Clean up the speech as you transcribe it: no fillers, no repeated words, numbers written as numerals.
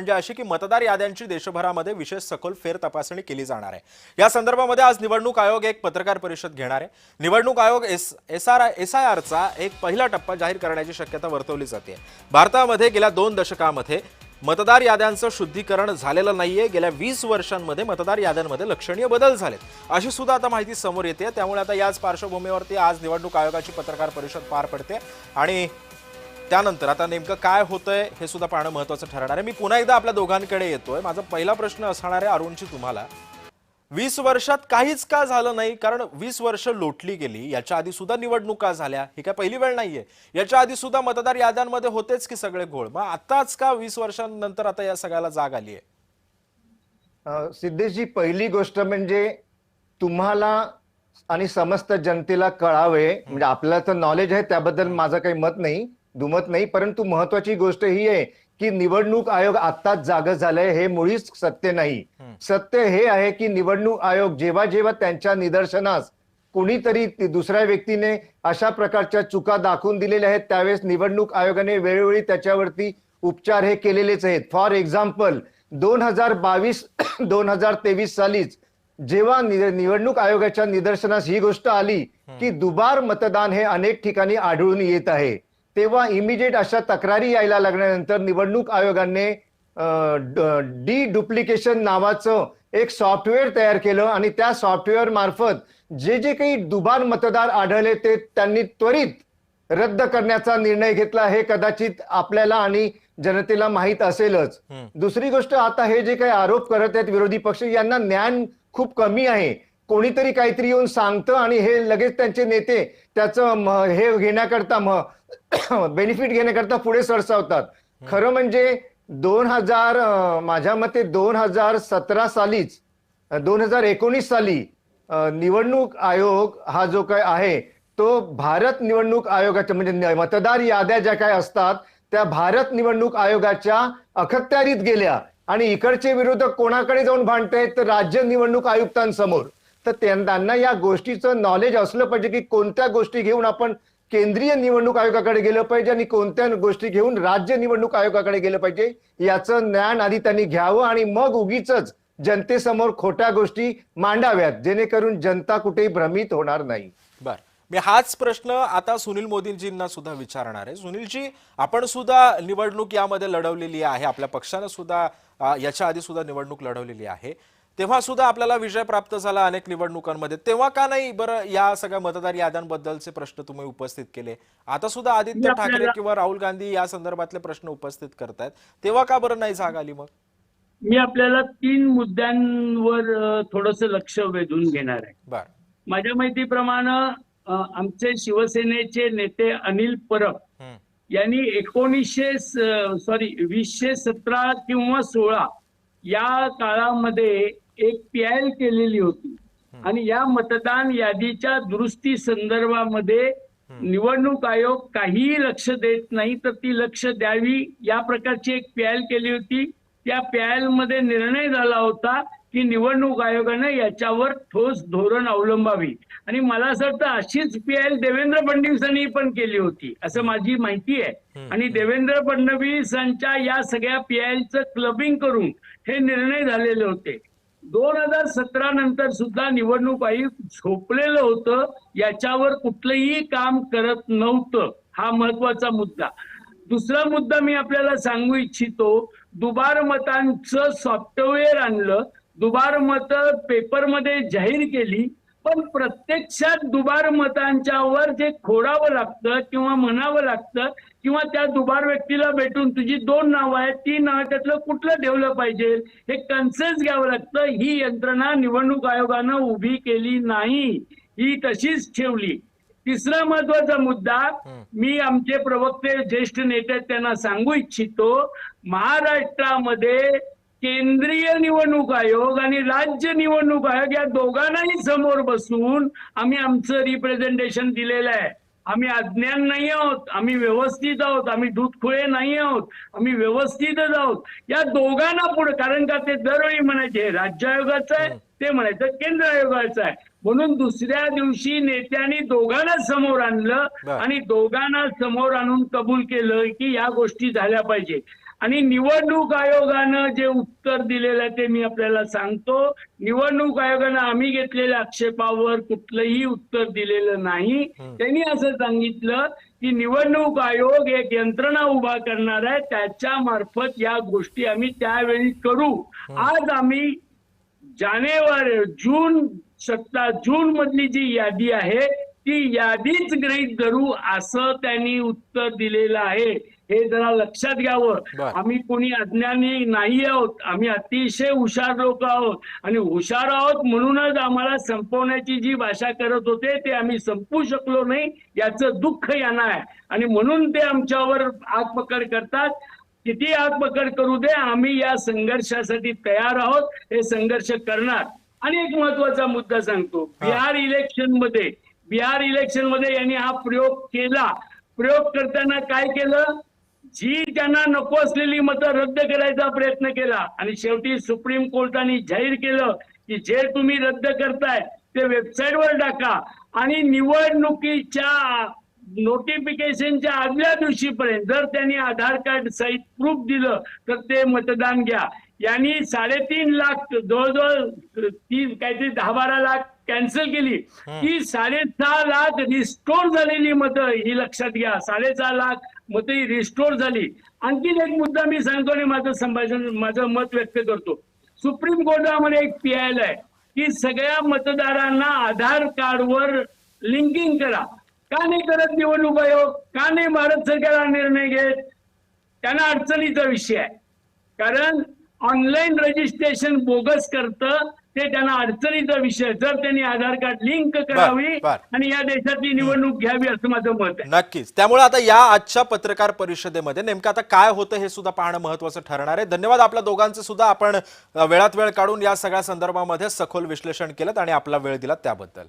म्हणजे अशी की मतदार याद्यांची देशभरामध्ये विशेष सखोल फेर तपासणी केली जाणार आहे। या संदर्भामध्ये आज निवडणूक आयोग एक पत्रकार परिषद घेणार आहे। निवडणूक आयोग एसआयआरचा एक पहिला टप्पा जाहीर करण्याची शक्यता वर्तवली जाते। भारतामध्ये गेल्या 2 दशकांमध्ये मतदार याद्यांचं शुद्धीकरण झालेलं नाहीये। गेल्या 20 वर्षांमध्ये मतदार याद्यांमध्ये लक्षणीय बदल झालेत अशी सुद्धा आता माहिती समोर येते। त्यामुळे आता याच पार्श्वभूमीवरती आज निवडणूक आयोगाची पत्रकार परिषद पार पडते आणि त्यानंतर आता नेमकं काय होतंय हे सुद्धा पाहणं महत्त्वाचं ठरणार आहे। मी पुन्हा एकदा आपल्या दोघांकडे येतोय। माझा पहिला प्रश्न असणार आहे अरुणजी तुम्हाला, 20 वर्षात काहीच का झालं नाही? कारण 20 वर्ष लोटली गेली, याच्या आधी सुद्धा निवडणुका झाल्या, ही काय पहिली वेळ नाहीये। याच्या आधी सुद्धा मतदार याद्यांमध्ये होतेच की सगळे घोळ, मग आताच का 20 वर्षांनंतर आता या सगळ्याला जाग आली आहे? सिद्धेशजी, पहिली गोष्ट म्हणजे तुम्हाला आणि समस्त जनतेला कळावे, म्हणजे आपल्याला तर नॉलेज आहे त्याबद्दल माझं काही मत नाही, दुमत नाही, परंतु महत्वाची गोष्ट ही आहे की निवडणूक आयोग आत्ताच जागं झालंय हे मुळीच सत्य नाही। सत्य हे आहे की निवडणूक आयोग जेव्हा जेव्हा त्यांच्या निदर्शनास कोणीतरी दुसऱ्या व्यक्तीने अशा प्रकारच्या चुका दाखवून दिलेल्या आहेत त्यावेळेस निवडणूक आयोगाने वेळोवेळी त्याच्यावरती उपचार हे केलेलेच आहेत। फॉर एक्झाम्पल 2022-2023 सालीच जेव्हा निवडणूक आयोगाच्या निदर्शनास ही गोष्ट आली की दुबार मतदान हे अनेक ठिकाणी आढळून येत आहे, तेव्हा इमिजिएट अशा तक्रारी यायला लागल्यानंतर निवडणूक आयोगाने डी डुप्लिकेशन नावाचं एक सॉफ्टवेअर तयार केलं आणि त्या सॉफ्टवेअर मार्फत जे जे काही दुबार मतदार आढळले ते त्यांनी त्वरित रद्द करण्याचा निर्णय घेतला। हे कदाचित आपल्याला आणि जनतेला माहित असेलच। दुसरी गोष्ट, आता हे जे काही आरोप करत आहेत विरोधी पक्ष, यांना ज्ञान खूप कमी आहे। कोणीतरी काहीतरी येऊन सांगतं आणि हे लगेच त्यांचे नेते त्याचं हे घेण्याकरता बेनिफिट घेण्याकरता पुढे सरसावतात। खरं म्हणजे माझ्या मते 2017 सालीच 2019 साली निवडणूक आयोग हा जो काय आहे तो भारत निवडणूक आयोगाच्या म्हणजे मतदार याद्या ज्या काय असतात त्या भारत निवडणूक आयोगाच्या अखत्यारीत गेल्या आणि इकडचे विरोधक कोणाकडे जाऊन भांडतायत तर राज्य निवडणूक आयुक्तांसमोर। तर त्यांना या गोष्टीचं नॉलेज असलं पाहिजे की कोणत्या गोष्टी घेऊन आपण केंद्रीय निवडणूक आयोगाकडे गेलं पाहिजे आणि कोणत्या गोष्टी घेऊन राज्य निवडणूक आयोगाकडे गेलं पाहिजे, याचं ज्ञान आधी त्यांनी घ्यावं आणि मग उगीच जनतेसमोर खोट्या गोष्टी मांडाव्यात जेणेकरून जनता कुठेही भ्रमित होणार नाही। बर, मी हाच प्रश्न आता सुनील मोदींजींना सुद्धा विचारणार आहे। सुनीलजी, आपण सुद्धा निवडणूक यामध्ये लढवलेली आहे, आपल्या पक्षाने सुद्धा याच्या आधी सुद्धा निवडणूक लढवलेली आहे, तेव्हा सुद्धा आपल्याला विजय प्राप्त झाला अनेक निवडणुकांमध्ये, तेव्हा का नाही बरं या सगळ्या मतदार याद्यांबद्दलचे प्रश्न तुम्ही उपस्थित केले? आता सुद्धा आदित्य ठाकरे किंवा राहुल गांधी या संदर्भातले प्रश्न उपस्थित करतायत, तेव्हा का बरं नाही जाग आली? मग मी आपल्याला 3 मुद्द्यांवर थोडंसं लक्ष वेधून घेणार आहे। बर, माझ्या माहितीप्रमाणे आमचे शिवसेनेचे नेते अनिल परब यांनी 2017 किंवा 16 या काळामध्ये एक पीआयएल केलेली होती आणि या मतदान यादीच्या दुरुस्ती संदर्भामध्ये निवडणूक आयोग काहीही लक्ष देत नाही, तर ती लक्ष द्यावी या प्रकारची एक पीआयएल केली होती। त्या पीआयएल मध्ये निर्णय झाला होता की निवडणूक आयोगाने याच्यावर ठोस धोरण अवलंबावी आणि मला असं वाटतं अशीच पीआयएल देवेंद्र फडणवीसांनी पण केली होती असं माझी माहिती आहे। आणि देवेंद्र फडणवीसांच्या या सगळ्या पीआयएलचं क्लबिंग करून हे निर्णय झालेले होते। 2017 नंतर सुद्धा निवडणूक आयोग झोपलेलं होतं, याच्यावर कुठलंही काम करत नव्हतं, हा महत्वाचा मुद्दा। दुसरा मुद्दा मी आपल्याला सांगू इच्छितो, दुबार मतांचं सॉफ्टवेअर आणलं, दुबार मत पेपरमध्ये जाहीर केली, पण प्रत्यक्षात दुबार मतांच्यावर जे खोडावं लागतं किंवा म्हणावं लागतं किंवा त्या दुबार व्यक्तीला भेटून तुझी 2 नावं आहेत 3 नावं त्यातलं कुठलं ठेवलं पाहिजे हे कन्सेन्स घ्यावं लागतं, ही यंत्रणा निवडणूक आयोगानं उभी केली नाही, ही तशीच ठेवली। तिसरा महत्वाचा मुद्दा मी आमचे प्रवक्ते ज्येष्ठ नेते त्यांना सांगू इच्छितो, महाराष्ट्रामध्ये केंद्रीय निवडणूक आयोग आणि राज्य निवडणूक आयोग या दोघांनाही समोर बसून आम्ही आमचं रिप्रेझेंटेशन दिलेलं आहे। आम्ही अज्ञान नाही आहोत, आम्ही व्यवस्थित आहोत, आम्ही दूधखुळे नाही आहोत, आम्ही व्यवस्थितच आहोत। या दोघांना पुढे, कारण का ते दरवेळी म्हणायचे राज्य आयोगाचं आहे, ते म्हणायचं केंद्र आयोगाचं आहे, म्हणून दुसऱ्या दिवशी नेत्यांनी दोघांना समोर आणलं आणि दोघांना समोर आणून कबूल केलं की या गोष्टी झाल्या पाहिजे। आणि निवडणूक आयोगानं जे उत्तर दिलेलं आहे ते मी आपल्याला सांगतो. निवडणूक आयोगानं आम्ही घेतलेल्या आक्षेपावर कुठलंही उत्तर दिलेलं नाही. त्यांनी असं सांगितलं की निवडणूक आयोग एक यंत्रणा उभा करणार आहे, त्याच्या मार्फत या गोष्टी आम्ही त्यावेळी करू. आज आम्ही जून मधली जी यादी आहे ती यादीच गृहीत धरू असं त्यांनी उत्तर दिलेलं आहे. हे जरा लक्षात घ्यावं. बर. आम्ही कोणी अज्ञानी नाही आहोत, आम्ही अतिशय हुशार लोक आहोत आणि हुशार आहोत म्हणूनच आम्हाला संपवण्याची जी भाषा करत होते ते आम्ही संपवू शकलो नाही, याचं दुःख यांना आहे आणि म्हणून ते आमच्यावर आगपकड करतात. किती आगपकड करू दे, आम्ही या संघर्षासाठी तयार आहोत, हे संघर्ष करणार. आणि एक महत्वाचा मुद्दा सांगतो. बिहार इलेक्शन मध्ये यांनी हा प्रयोग केला. प्रयोग करताना काय केलं, जी त्यांना नको असलेली मतं रद्द करायचा प्रयत्न केला आणि शेवटी सुप्रीम कोर्टाने जाहीर केलं की जे तुम्ही रद्द करताय ते वेबसाईटवर टाका आणि निवडणुकीच्या नोटिफिकेशनच्या आदल्या दिवशीपर्यंत जर त्यांनी आधार कार्ड सहित प्रूफ दिलं तर ते मतदान घ्या. यांनी 3.5 लाख जवळजवळ काहीतरी 10-12 लाख कॅन्सल केली. ही 6.5 लाख रिस्टोर झालेली मतं ही लक्षात घ्या. 6.5 लाख मतं ही रिस्टोर झाली. आणखीन एक मुद्दा मी सांगतो आणि माझं मत व्यक्त करतो. सुप्रीम कोर्टामध्ये एक PIL आहे की सगळ्या मतदारांना आधार कार्डवर लिंकिंग करा. का नाही करत निवडणूक आयोग? का नाही भारत सरकार हा निर्णय घेत? त्यांना अडचणीचा विषय आहे. कारण ऑनलाईन रजिस्ट्रेशन बोगस करतं, ते त्यांना अडचणीचा विषय. जर त्यांनी आधार कार्ड लिंक करावी बर. आणि या देशातली निवडणूक घ्यावी असं माझं मत आहे. नक्कीच. त्यामुळे आता या आजच्या पत्रकार परिषदेमध्ये नेमकं आता काय होतं हे सुद्धा पाहणं महत्त्वाचं ठरणार आहे. धन्यवाद आपल्या दोघांचे सुद्धा. आपण वेळात वेळ काढून या सगळ्या संदर्भामध्ये सखोल विश्लेषण केलं आणि आपला वेळ दिला त्याबद्दल.